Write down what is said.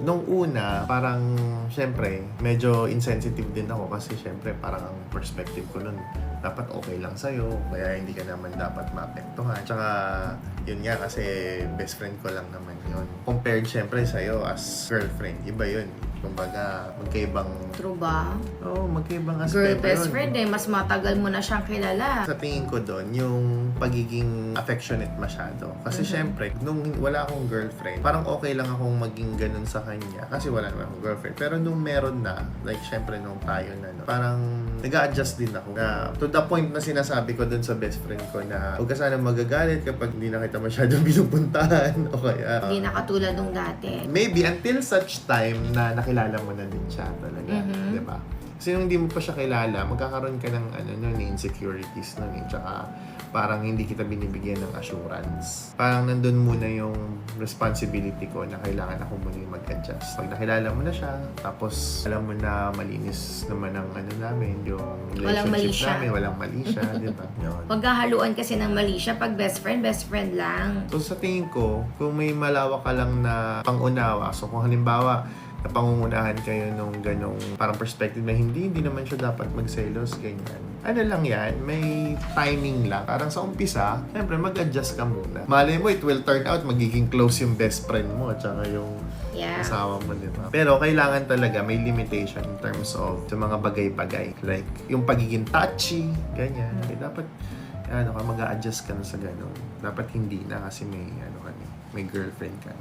Nung una, parang syempre, medyo insensitive din ako kasi syempre parang ang perspective ko nun, dapat okay lang sa'yo, kaya hindi ka naman dapat maapektuhan. Tsaka, yun nga kasi best friend ko lang naman yun. Compared syempre sa'yo as girlfriend, iba yun. Kumbaga, magkaibang... True ba? Oo, magkaibang Girl aspeto best yun. friend eh, mas matagal mo na siyang kilala. Sa tingin ko doon, yung pagiging affectionate masyado. Kasi syempre, nung wala akong girlfriend, parang okay lang akong maging ganun sa kanya. Kasi wala naman akong girlfriend. Pero nung meron na, like syempre nung tayo na, no, parang nag-a-adjust din ako. Na, to the point na sinasabi ko doon sa best friend ko na huwag ka sana magagalit kapag hindi na kita masyadong pinupuntahan. O kaya... Hindi na katulad nung dati. maybe until such time na nakilala mo na din siya talaga. Di ba? Kasi nung hindi mo pa siya kilala, magkakaroon ka ng insecurities nun eh. Tsaka parang hindi kita binibigyan ng assurance. Parang nandun muna yung responsibility ko na kailangan ako muna yung mag-adjust. Pag nakilala mo na siya, tapos alam mo na malinis naman ang namin, yung relationship namin, walang mali siya, di ba? Yun. Pagkahaluan kasi ng mali siya, pag best friend lang. So sa tingin ko, kung may malawak ka lang na pangunawa, so kung halimbawa, napangungunahan kayo nung ganong parang perspective na hindi naman siya dapat magselos, ganyan. Ano lang yan, may timing lang. Parang sa umpisa, syempre mag-adjust ka muna. Malay mo, it will turn out magiging close yung best friend mo at saka yung asawa mo, di ba? Pero kailangan talaga may limitation in terms of sa mga bagay-bagay. Like, yung pagiging touchy, ganyan. Dapat, mag-a-adjust ka na sa ganon. Dapat hindi na kasi may girlfriend ka.